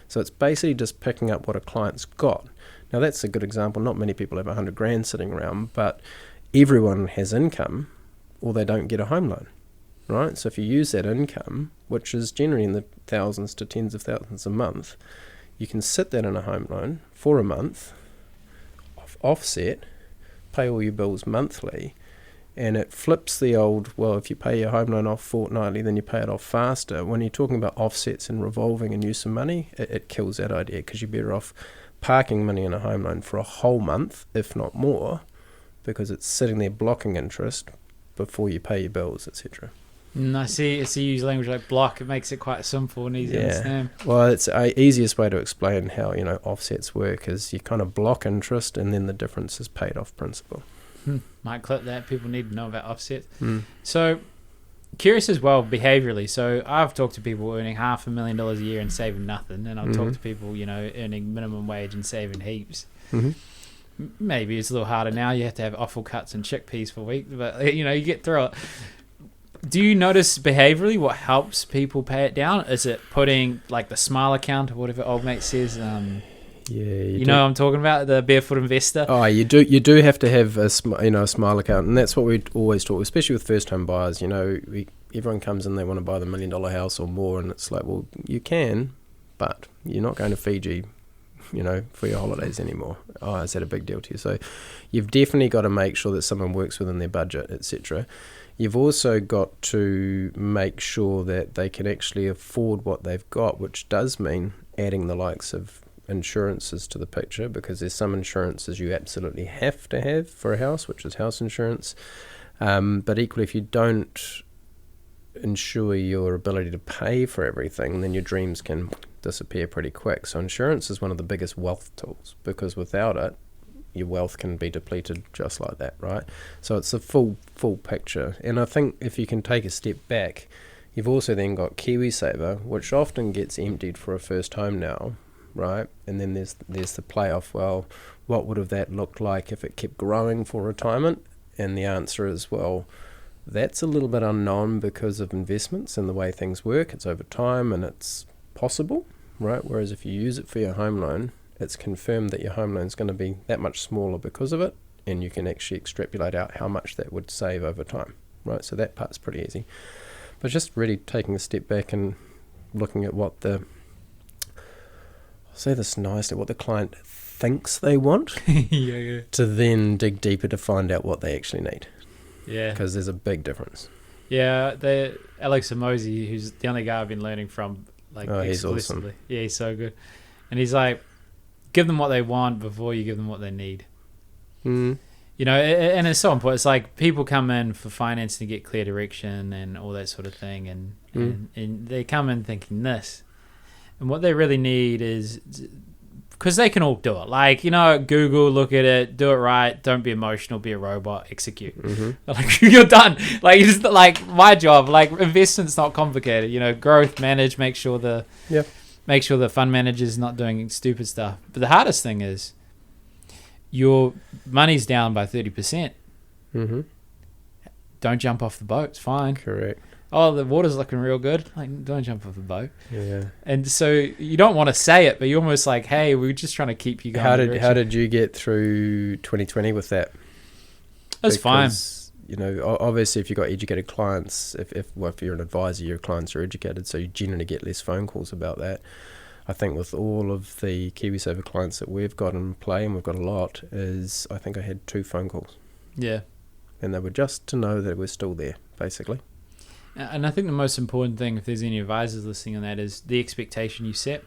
S2: So it's basically just picking up what a client's got. Now, that's a good example. Not many people have 100 grand sitting around, but everyone has income or they don't get a home loan, right? So if you use that income, which is generally in the thousands to tens of thousands a month, you can sit that in a home loan for a month, offset, pay all your bills monthly, and it flips the old, well, if you pay your home loan off fortnightly, then you pay it off faster. When you're talking about offsets and revolving and use of money, it kills that idea, because you're better off parking money in a home loan for a whole month, if not more, because it's sitting there blocking interest before you pay your bills, etc.
S1: I see. It's you use language like block. It makes it quite simple and easy to understand.
S2: Well, it's the easiest way to explain how offsets work is you kind of block interest and then the difference is paid off principal.
S1: Might clip that. People need to know about offsets. So curious as well behaviorally. So I've talked to people earning $500,000 a year and saving nothing, and I've talked to people earning minimum wage and saving heaps. Maybe it's a little harder now. You have to have offal cuts and chickpeas for a week, but you get through it. Do you notice behaviorally what helps people pay it down? Is it putting like the smile account or whatever old mate says? You know what I'm talking about, the barefoot investor.
S2: Oh, you do have to have a smile account, and that's what we always talk, especially with first home buyers. Everyone comes in, they want to buy the $1 million house or more, and it's like, well, you can, but you're not going to Fiji, for your holidays anymore. Oh, is that a big deal to you? So you've definitely got to make sure that someone works within their budget, etc. You've also got to make sure that they can actually afford what they've got, which does mean adding the likes of insurances to the picture, because there's some insurances you absolutely have to have for a house, which is house insurance. But equally, if you don't ensure your ability to pay for everything, then your dreams can disappear pretty quick. So insurance is one of the biggest wealth tools, because without it, your wealth can be depleted just like that, right? So it's a full picture. And I think if you can take a step back, you've also then got KiwiSaver, which often gets emptied for a first home now, right? And then there's the playoff. Well, what would have that looked like if it kept growing for retirement? And the answer is, well, that's a little bit unknown because of investments and the way things work. It's over time and it's possible, right? Whereas if you use it for your home loan, it's confirmed that your home loan is going to be that much smaller because of it, and you can actually extrapolate out how much that would save over time, right? So that part's pretty easy. But just really taking a step back and looking at what I'll say this nicely, what the client thinks they want, to then dig deeper to find out what they actually need. Yeah. Because there's a big difference.
S1: Yeah, Alex Amosi, who's the only guy I've been learning from,
S2: he's
S1: exclusively.
S2: Awesome.
S1: Yeah, he's so good. And he's like, give them what they want before you give them what they need. You know, and it's so important. It's like people come in for finance to get clear direction and all that sort of thing, and they come in thinking this, and what they really need is, because they can all do it. Like, you know, Google, look at it, do it right, don't be emotional, be a robot, execute. Like, you're done. Like, you just, like, my job, like, investment's not complicated. You know, growth, manage, make sure the fund manager's not doing stupid stuff. But the hardest thing is, your money's down by 30%. Don't jump off the boat. It's fine.
S2: Correct.
S1: Oh, the water's looking real good. Like, don't jump off the boat.
S2: Yeah.
S1: And so you don't want to say it, but you're almost like, hey, we're just trying to keep you going.
S2: How did you get through 2020 with that?
S1: That's fine.
S2: You know, obviously, if you've got educated clients, if you're an advisor, your clients are educated, so you generally get less phone calls about that. I think with all of the KiwiSaver clients that we've got in play, and we've got a lot, is I think I had 2 phone calls.
S1: Yeah.
S2: And they were just to know that we're still there, basically.
S1: And I think the most important thing, if there's any advisors listening on that, is the expectation you set.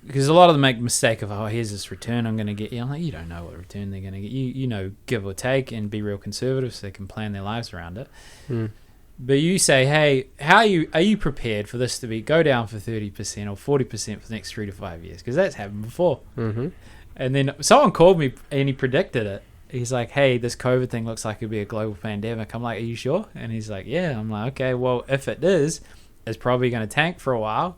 S1: Because a lot of them make the mistake of, oh, here's this return I'm going to get. I'm like, you don't know what return they're going to get. You know, give or take, and be real conservative so they can plan their lives around it. But you say, hey, are you prepared for this to go down for 30% or 40% for the next 3 to 5 years? Because that's happened before. And then someone called me and he predicted it. He's like, hey, this COVID thing looks like it'll be a global pandemic. I'm like, are you sure? And he's like, yeah. I'm like, okay, well, if it is, it's probably going to tank for a while.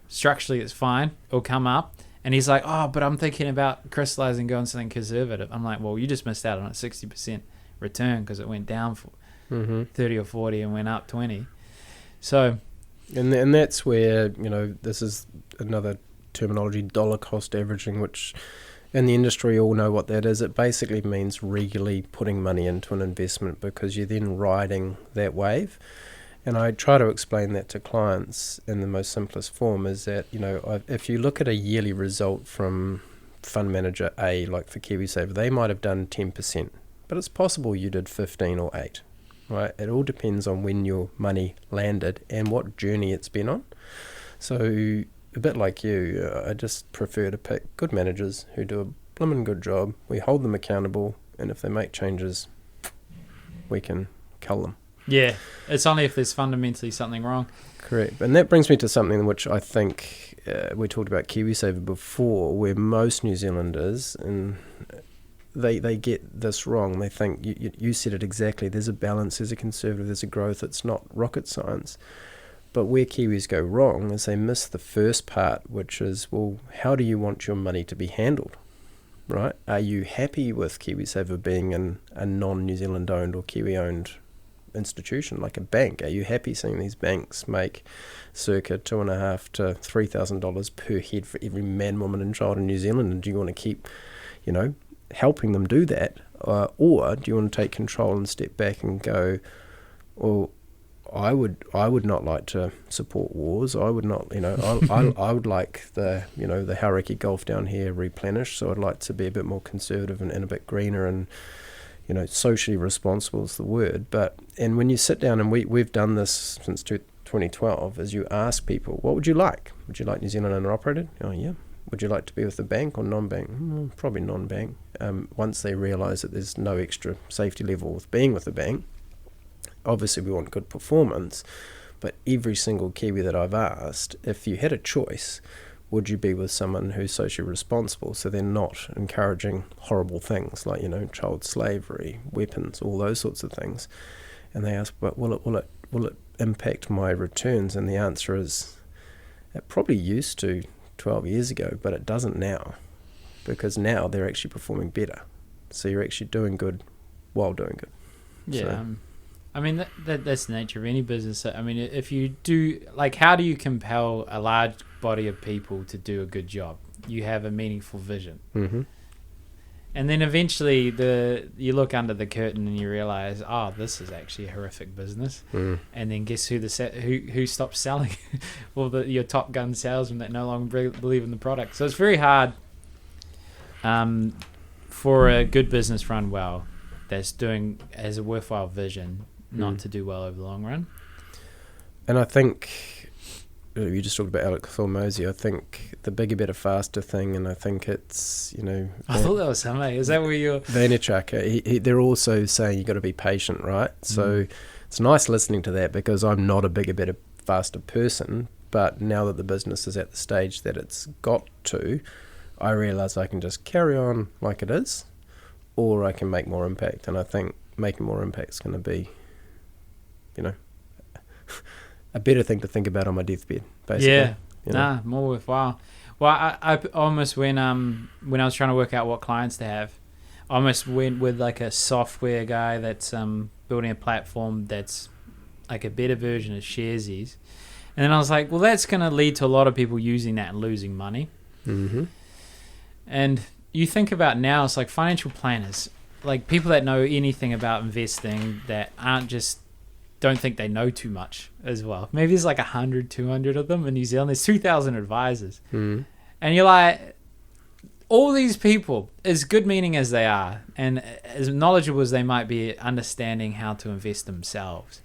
S1: Structurally, it's fine. It'll come up. And he's like, oh, but I'm thinking about crystallizing, going something conservative. I'm like, well, you just missed out on a 60% return because it went down for 30 or 40 and went up 20. So,
S2: and that's where, you know, this is another terminology, dollar cost averaging, which in the industry all know what that is. It basically means regularly putting money into an investment because you're then riding that wave. And I try to explain that to clients in the most simplest form, is that, you know, if you look at a yearly result from fund manager A, like for KiwiSaver, they might have done 10%, but it's possible you did 15 or 8. Right, it all depends on when your money landed and what journey it's been on. So a bit like you, I just prefer to pick good managers who do a blimmin' good job. We hold them accountable, and if they make changes, we can cull them.
S1: Yeah, it's only if there's fundamentally something wrong.
S2: Correct. And that brings me to something which I think we talked about KiwiSaver before, where most New Zealanders, and they get this wrong. They think, you said it exactly, there's a balance, there's a conservative, there's a growth. It's not rocket science. But where Kiwis go wrong is they miss the first part, which is, well, how do you want your money to be handled? Right? Are you happy with KiwiSaver being a non-New Zealand owned or Kiwi owned institution like a bank? Are you happy seeing these banks make circa $2,500 to $3,000 per head for every man, woman and child in New Zealand? And do you want to keep, you know, helping them do that, or do you want to take control and step back and go, well, I would not like to support wars. I would not, you know, I would like the Hauraki Gulf down here replenished. So I'd like to be a bit more conservative and a bit greener and, you know, socially responsible is the word. And when you sit down, and we've done this since 2012, is you ask people, what would you like? Would you like New Zealand owner operated? Oh yeah. Would you like to be with a bank or non-bank? Probably non-bank. Once they realise that there's no extra safety level with being with a bank, obviously we want good performance, but every single Kiwi that I've asked, if you had a choice, would you be with someone who's socially responsible, so they're not encouraging horrible things like, you know, child slavery, weapons, all those sorts of things? And they ask, but will it impact my returns? And the answer is, it probably used to 12 years ago, but it doesn't now, because now they're actually performing better. So you're actually doing good while doing good.
S1: Yeah.
S2: So,
S1: I mean, that's the nature of any business. I mean, if you do, like, how do you compel a large body of people to do a good job? You have a meaningful vision. And then eventually you look under the curtain and you realize, oh, this is actually a horrific business. And then guess who stops selling? Well, your Top Gun salesman that no longer believe in the product. So it's very hard for a good business run well, that's doing as a worthwhile vision, not to do well over the long run.
S2: And I think you just talked about Alex Hormozy. I think the bigger, better, faster thing, and I think it's,
S1: I thought that was him, eh? Is that where you're...
S2: Vaynerchuk, they're also saying you got to be patient, right? So it's nice listening to that, because I'm not a bigger, better, faster person, but now that the business is at the stage that it's got to, I realise I can just carry on like it is, or I can make more impact. And I think making more impact is going to be, a better thing to think about on my deathbed, basically.
S1: Yeah, more worthwhile. Well, I almost, when I was trying to work out what clients to have, I almost went with like a software guy that's building a platform that's like a better version of Sharesies. And then I was like, well, that's going to lead to a lot of people using that and losing money.
S2: Mm-hmm.
S1: And you think about now, it's like financial planners, like people that know anything about investing, that don't think they know too much as well. Maybe there's like 100, 200 of them in New Zealand. There's 2,000 advisors.
S2: Mm-hmm.
S1: And you're like, all these people, as good meaning as they are, and as knowledgeable as they might be at understanding how to invest themselves,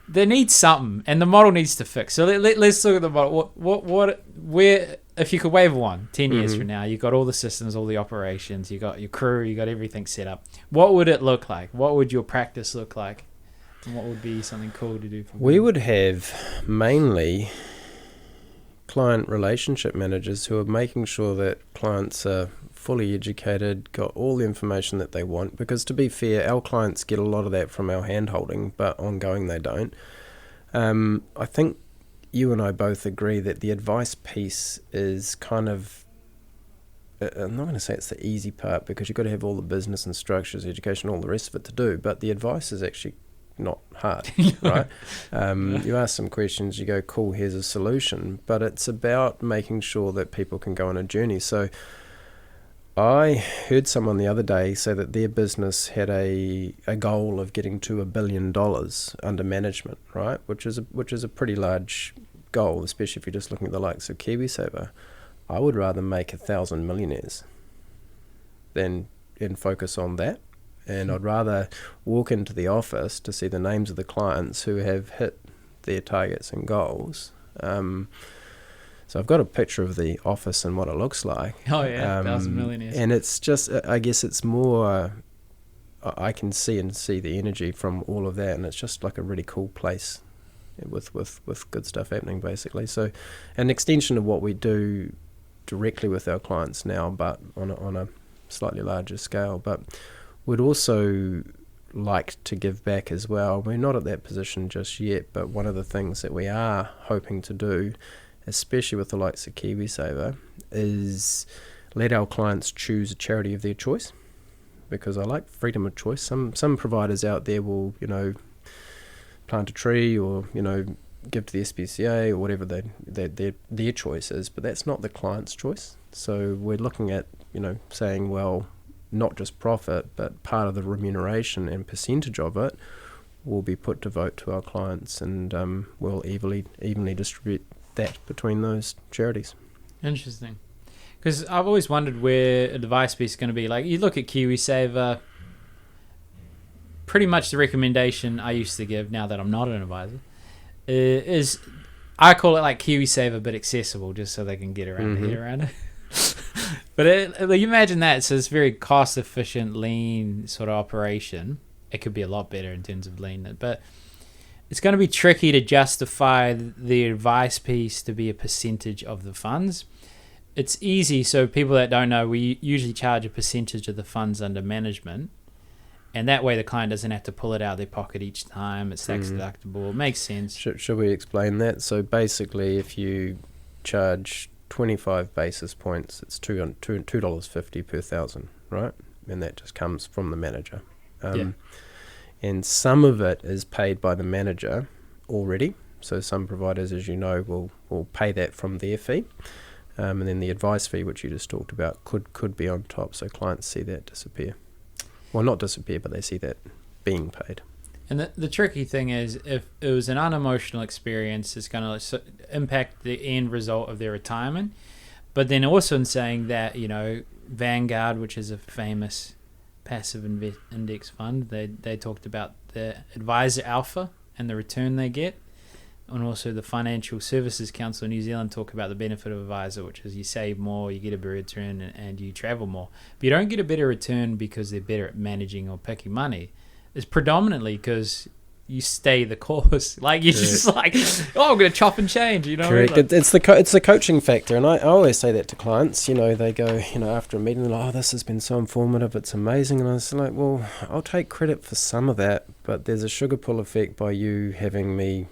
S1: they need something, and the model needs to fix. So let's look at the model. Where, if you could wave one 10 years from now, you've got all the systems, all the operations, you got your crew, you got everything set up. What would it look like? What would your practice look like? And what would be something cool to do for
S2: We would have mainly client relationship managers who are making sure that clients are fully educated, got all the information that they want, because to be fair, our clients get a lot of that from our hand-holding, but ongoing they don't. I think you and I both agree that the advice piece is kind of, I'm not going to say it's the easy part, because you've got to have all the business and structures, education, all the rest of it to do, but the advice is actually not hard, right? You ask some questions, you go, cool, here's a solution, but it's about making sure that people can go on a journey. So I heard someone the other day say that their business had a goal of getting to $1 billion under management, right? Which is a pretty large goal, especially if you're just looking at the likes of KiwiSaver. I would rather make 1,000 millionaires than focus on that. And I'd rather walk into the office to see the names of the clients who have hit their targets and goals. So I've got a picture of the office and what it looks like.
S1: Oh yeah, 1,000 millionaires.
S2: And it's just, I guess it's more, I can see the energy from all of that, and it's just like a really cool place with good stuff happening, basically. So an extension of what we do directly with our clients now, but on a slightly larger scale. But we'd also like to give back as well. We're not at that position just yet, but one of the things that we are hoping to do, especially with the likes of KiwiSaver, is let our clients choose a charity of their choice, because I like freedom of choice. Some providers out there will, plant a tree or, give to the SPCA or whatever their choice is, but that's not the client's choice. So we're looking at, saying, well, not just profit, but part of the remuneration and percentage of it will be put to vote to our clients, and we'll evenly distribute that between those charities.
S1: Interesting. Because I've always wondered where advice piece is going to be. Like, you look at KiwiSaver, pretty much the recommendation I used to give, now that I'm not an advisor, is I call it like KiwiSaver but accessible, just so they can get around it. But you imagine that, so it's very cost efficient, lean sort of operation. It could be a lot better in terms of lean, but it's going to be tricky to justify the advice piece to be a percentage of the funds. It's easy, so people that don't know, we usually charge a percentage of the funds under management, and that way the client doesn't have to pull it out of their pocket each time. It's tax deductible. It makes sense.
S2: Should we explain that? So basically, if you charge 25 basis points, it's $2.50 per thousand, right? And that just comes from the manager. And some of it is paid by the manager already. So some providers, as you know, will pay that from their fee. And then the advice fee, which you just talked about, could be on top. So clients see that disappear. Well, not disappear, but they see that being paid.
S1: And the tricky thing is, if it was an unemotional experience, it's going to impact the end result of their retirement. But then also in saying that, Vanguard, which is a famous passive index fund, they talked about the advisor alpha and the return they get. and also the Financial Services Council of New Zealand talk about the benefit of advisor, which is you save more, you get a better return, and you travel more. But you don't get a better return because they're better at managing or picking money. It's predominantly because you stay the course. Like you're just like, oh, I'm going to chop and change, you know?
S2: Correct.
S1: Like,
S2: It's the coaching factor. And I always say that to clients, they go, after a meeting, they're like, oh, this has been so informative. It's amazing. And I was like, well, I'll take credit for some of that, but there's a sugar pull effect by you having me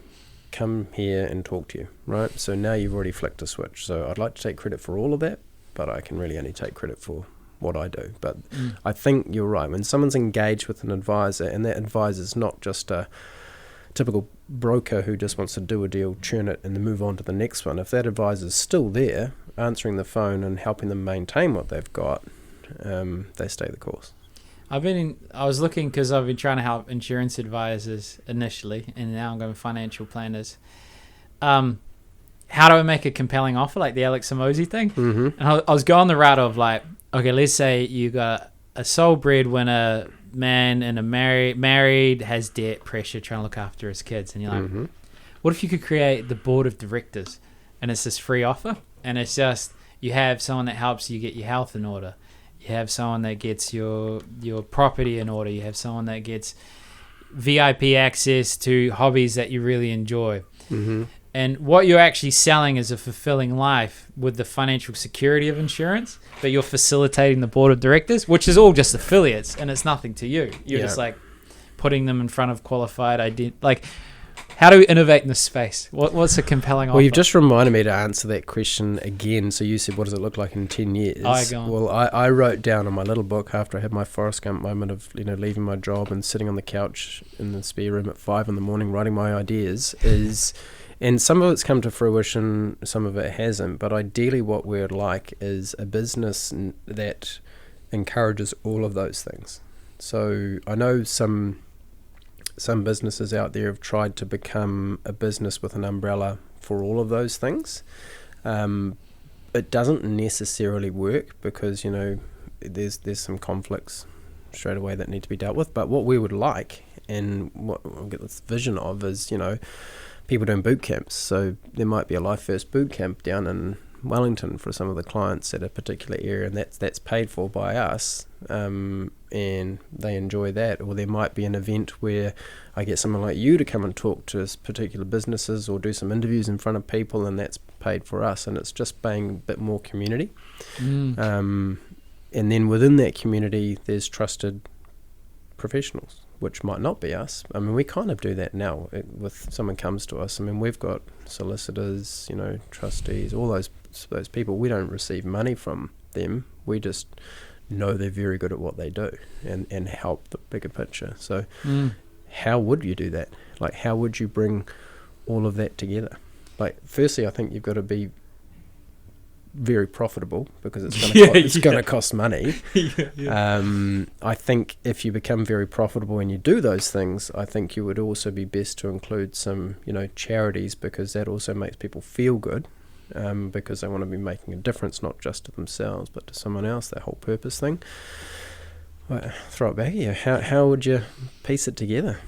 S2: come here and talk to you, right? So now you've already flicked a switch. So I'd like to take credit for all of that, but I can really only take credit for what I do. But I think you're right. When someone's engaged with an advisor, and that advisor's not just a typical broker who just wants to do a deal, churn it, and then move on to the next one. If that advisor's still there, answering the phone and helping them maintain what they've got, they stay the course.
S1: I was looking because I've been trying to help insurance advisors initially, and now I'm going with financial planners. How do I make a compelling offer, like the Alex Samozi thing?
S2: Mm-hmm.
S1: And I was going the route of like, okay, let's say you got a sole breadwinner man and a married, has debt, pressure, trying to look after his kids, and you're like, what if you could create the board of directors, and it's this free offer, and it's just you have someone that helps you get your health in order, you have someone that gets your property in order, you have someone that gets VIP access to hobbies that you really enjoy. And what you're actually selling is a fulfilling life with the financial security of insurance, but you're facilitating the board of directors, which is all just affiliates, and it's nothing to you. You're just like putting them in front of qualified like, how do we innovate in this space? What's a compelling offer?
S2: Well, you've just reminded me to answer that question again. So you said, what does it look like in 10 years? Well, I wrote down on my little book after I had my Forrest Gump moment of, leaving my job and sitting on the couch in the spare room at 5 a.m, writing my ideas is... And some of it's come to fruition, some of it hasn't. But ideally what we'd like is a business that encourages all of those things. So I know some businesses out there have tried to become a business with an umbrella for all of those things. It doesn't necessarily work because, there's some conflicts straight away that need to be dealt with. But what we would like, and what we'll get this vision of is, people doing boot camps. So there might be a Life First boot camp down in Wellington for some of the clients at a particular area, and that's paid for by us, and they enjoy that. Or there might be an event where I get someone like you to come and talk to particular businesses or do some interviews in front of people, and that's paid for us, and it's just being a bit more community. And then within that community there's trusted professionals, which might not be us. I mean, we kind of do that now. With someone comes to us, I mean, we've got solicitors, trustees, all those people. We don't receive money from them. We just know they're very good at what they do and help the bigger picture. So how would you do that? Like, how would you bring all of that together? Like, firstly, I think you've got to be very profitable because it's going to cost money. I think if you become very profitable and you do those things, I think you would also be best to include some charities, because that also makes people feel good, because they want to be making a difference not just to themselves but to someone else, that whole purpose thing. Well, throw it back at you. How would you piece it together?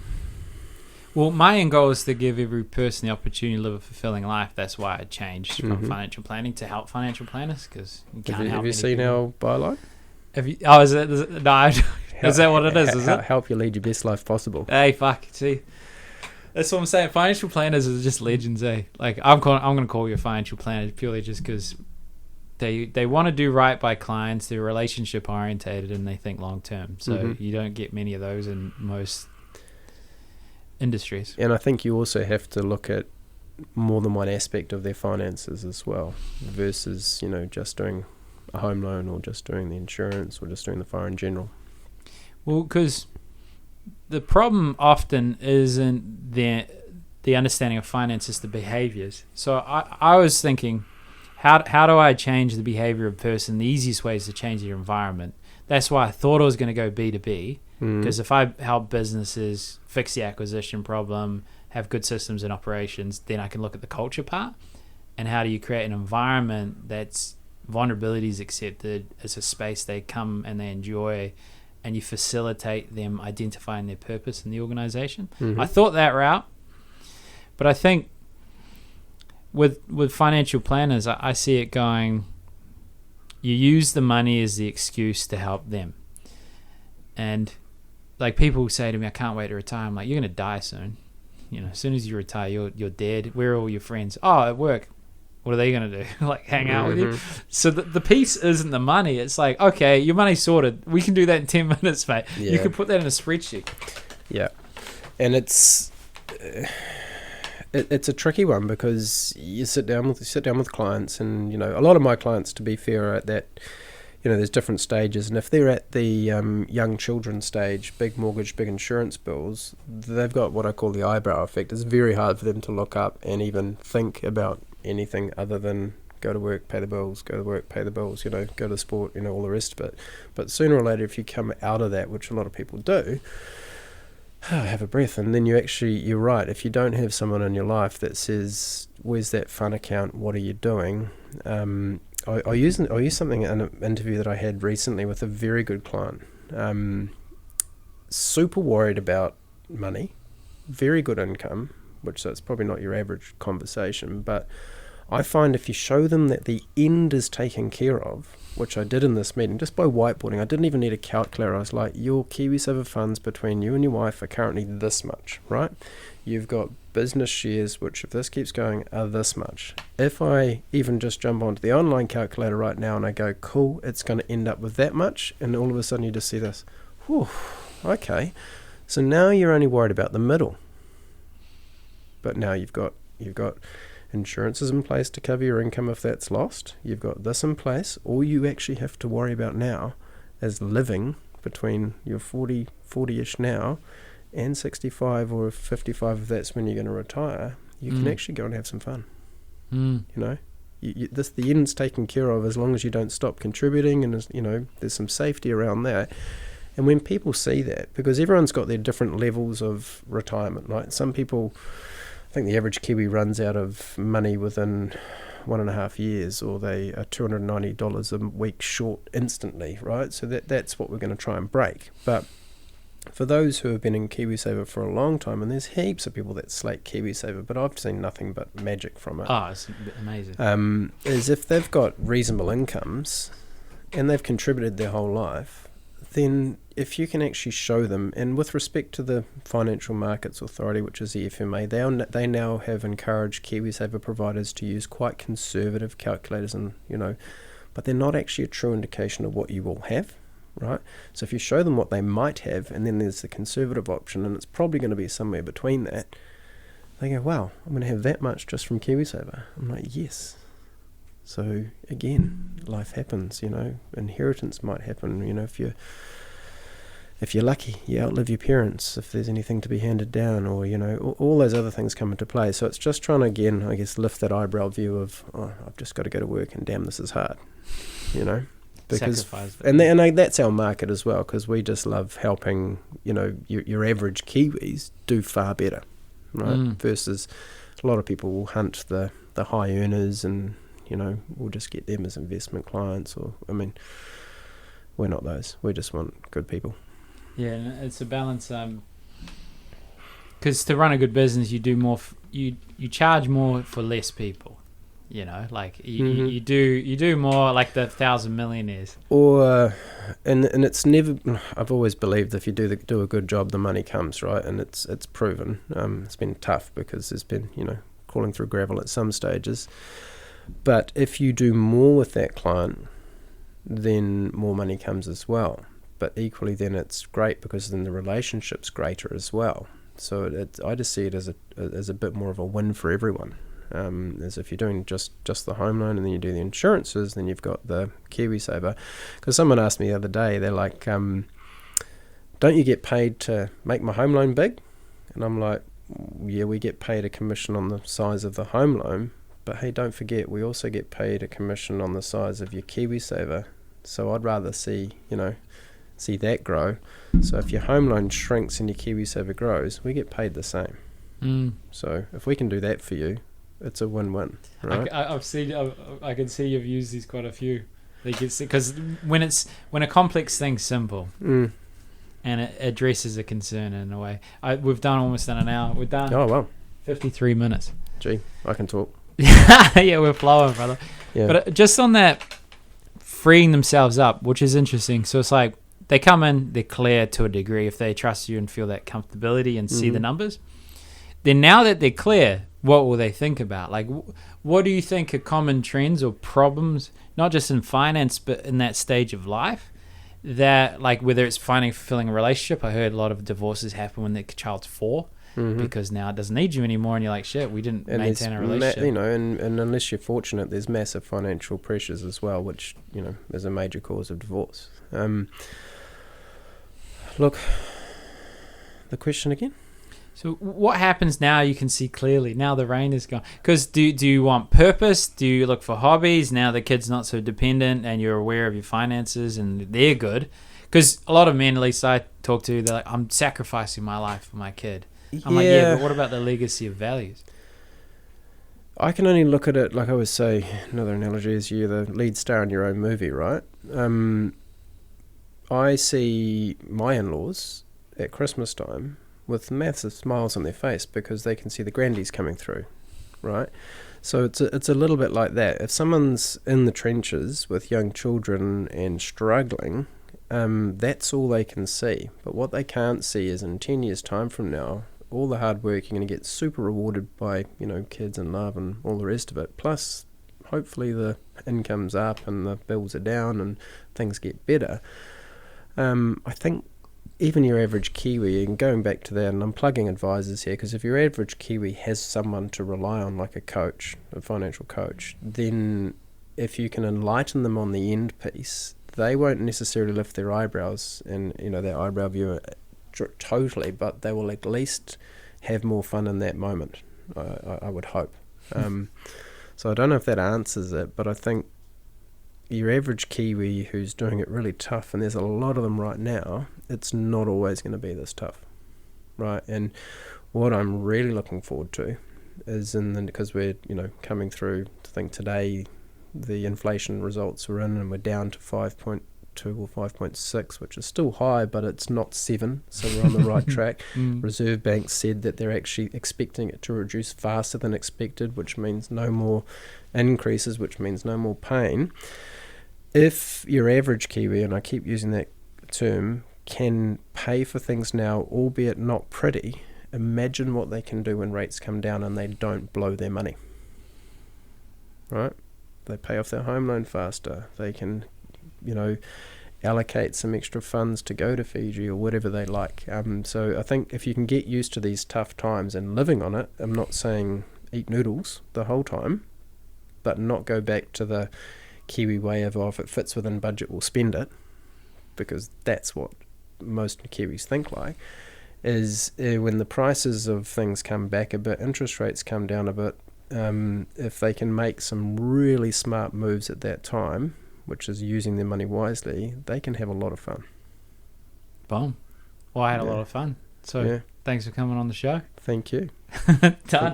S1: Well, my end goal is to give every person the opportunity to live a fulfilling life. That's why I changed from financial planning to help financial planners, because you can't help.
S2: Have you seen our byline?
S1: Oh, is that what it is? Is it?
S2: Help you lead your best life possible.
S1: Hey, fuck. See, that's what I'm saying. Financial planners are just legends, eh? Like, I'm going to call you a financial planner purely just because they want to do right by clients. They're relationship orientated and they think long term. So you don't get many of those in most industries. And
S2: I think you also have to look at more than one aspect of their finances as well, versus just doing a home loan or just doing the insurance or just doing the fire in general.
S1: Well, because the problem often isn't the understanding of finances, the behaviors. So I was thinking, how do I change the behavior of a person? The easiest way is to change their environment. That's why I thought I was going to go B2B, because if I help businesses fix the acquisition problem, have good systems and operations, then I can look at the culture part and how do you create an environment that's vulnerability is accepted, as a space they come and they enjoy, and you facilitate them identifying their purpose in the organization. I thought that route, but I think with financial planners, I see it going, you use the money as the excuse to help them. And like people say to me, I can't wait to retire. I'm like, you're going to die soon. As soon as you retire, you're dead. Where are all your friends? Oh, at work. What are they going to do? Like hang out with you? So the piece isn't the money. It's like, okay, your money's sorted. We can do that in 10 minutes, mate. Yeah. You can put that in a spreadsheet.
S2: Yeah. And it's a tricky one because you sit down with clients, and a lot of my clients, to be fair, are at that, there's different stages, and if they're at the young children stage, big mortgage, big insurance bills, they've got what I call the eyebrow effect. It's very hard for them to look up and even think about anything other than go to work, pay the bills, go to work, pay the bills, go to sport, all the rest of it. But sooner or later, if you come out of that, which a lot of people do, have a breath, and then you're right, if you don't have someone in your life that says, where's that fun account, what are you doing, I use something in an interview that I had recently with a very good client, super worried about money, very good income, so it's probably not your average conversation, but I find if you show them that the end is taken care of, which I did in this meeting, just by whiteboarding, I didn't even need a calculator. I was like, your KiwiSaver funds between you and your wife are currently this much, right? You've got business shares, which if this keeps going, are this much. If I even just jump onto the online calculator right now and I go, cool, it's going to end up with that much, and all of a sudden you just see this, whew, okay. So now you're only worried about the middle. But now you've got insurances in place to cover your income if that's lost. You've got this in place. All you actually have to worry about now is living between your 40-ish now and 65 or 55 if that's when you're going to retire. You can actually go and have some fun. The end's taken care of as long as you don't stop contributing, and there's some safety around that. And when people see that, because everyone's got their different levels of retirement, right? Some people, I think the average Kiwi runs out of money within 1.5 years, or they are $290 a week short instantly, right? So that's what we're going to try and break. But for those who have been in KiwiSaver for a long time, and there's heaps of people that slate KiwiSaver, but I've seen nothing but magic from it.
S1: Oh, it's amazing.
S2: Is if they've got reasonable incomes and they've contributed their whole life, then if you can actually show them, and with respect to the Financial Markets Authority, which is the FMA, they now have encouraged KiwiSaver providers to use quite conservative calculators, and but they're not actually a true indication of what you will have, right? So if you show them what they might have, and then there's the conservative option, and it's probably going to be somewhere between that, they go, wow, I'm going to have that much just from KiwiSaver. I'm like, yes. So again, life happens, inheritance might happen, if you're lucky, you outlive your parents, if there's anything to be handed down, or, all those other things come into play. So it's just trying to, again, I guess, lift that eyebrow view of, oh, I've just got to go to work and damn, this is hard, because, and that's our market as well, because we just love helping, your average Kiwis do far better, right? Versus a lot of people will hunt the high earners, and we'll just get them as investment clients, or, we're not those. We just want good people.
S1: Yeah, it's a balance. Because to run a good business, you do more. You charge more for less people. You do more like the 1,000 millionaires.
S2: Or, and it's never. I've always believed if you do a good job, the money comes, right? And it's proven. It's been tough because there's been crawling through gravel at some stages. But if you do more with that client, then more money comes as well. But equally, then it's great because then the relationship's greater as well. So I just see it as a bit more of a win for everyone. As if you're doing just the home loan, and then you do the insurances, then you've got the KiwiSaver. Because someone asked me the other day, they're like, don't you get paid to make my home loan big? And I'm like, yeah, we get paid a commission on the size of the home loan. But hey, don't forget, we also get paid a commission on the size of your KiwiSaver. So I'd rather see that grow. So if your home loan shrinks and your KiwiSaver grows, we get paid the same. So if we can do that for you, it's a win-win, right?
S1: I can see you've used these quite a few. Because when a complex thing's simple, and it addresses a concern in a way. We've almost done an hour. We're done.
S2: Oh wow,
S1: 53 minutes.
S2: Gee, I can talk.
S1: Yeah, we're flowing, brother.
S2: Yeah.
S1: But just on that, freeing themselves up, which is interesting. So it's like they come in, they're clear to a degree if they trust you and feel that comfortability and see the numbers. Then now that they're clear, what will they think about? Like, what do you think are common trends or problems, not just in finance, but in that stage of life? That, like, whether it's finding a fulfilling relationship, I heard a lot of divorces happen when the child's 4 because now it doesn't need you anymore, and you're like, shit, we didn't maintain a relationship.
S2: And unless you're fortunate, there's massive financial pressures as well, which, is a major cause of divorce. Look, the question again?
S1: So what happens now you can see clearly? Now the rain is gone. Because do you want purpose? Do you look for hobbies? Now the kid's not so dependent and you're aware of your finances and they're good. Because a lot of men, at least I talk to, they're like, I'm sacrificing my life for my kid. I'm like, yeah, but what about the legacy of values?
S2: I can only look at it, like I always say, another analogy is you're the lead star in your own movie, right? I see my in-laws at Christmas time with massive smiles on their face because they can see the grandies coming through, right? So it's a little bit like that. If someone's in the trenches with young children and struggling, that's all they can see. But what they can't see is in 10 years' time from now, all the hard work, you're going to get super rewarded by, kids and love and all the rest of it. Plus, hopefully the income's up and the bills are down and things get better. I think even your average Kiwi, and going back to that, and I'm plugging advisors here, because if your average Kiwi has someone to rely on, like a coach, a financial coach, then if you can enlighten them on the end piece, they won't necessarily lift their eyebrows and, their eyebrow view totally, but they will at least have more fun in that moment, I would hope. So I don't know if that answers it, but I think your average Kiwi who's doing it really tough, and there's a lot of them right now, it's not always going to be this tough, right? And what I'm really looking forward to is because we're, coming through, I think today the inflation results are in and we're down to 5.2 or 5.6, which is still high, but it's not 7, so we're on the right track. Reserve Bank said that they're actually expecting it to reduce faster than expected, which means no more increases, which means no more pain. If your average Kiwi, and I keep using that term, can pay for things now, albeit not pretty, imagine what they can do when rates come down and they don't blow their money, right? They pay off their home loan faster. They can, allocate some extra funds to go to Fiji or whatever they like. So I think if you can get used to these tough times and living on it, I'm not saying eat noodles the whole time, but not go back to the Kiwi way of, if it fits within budget, we'll spend it, because that's what most Kiwis think like, is when the prices of things come back a bit, interest rates come down a bit, if they can make some really smart moves at that time, which is using their money wisely, they can have a lot of fun.
S1: Boom. Well, I had a lot of fun. So thanks for coming on the show.
S2: Thank you.
S1: Done.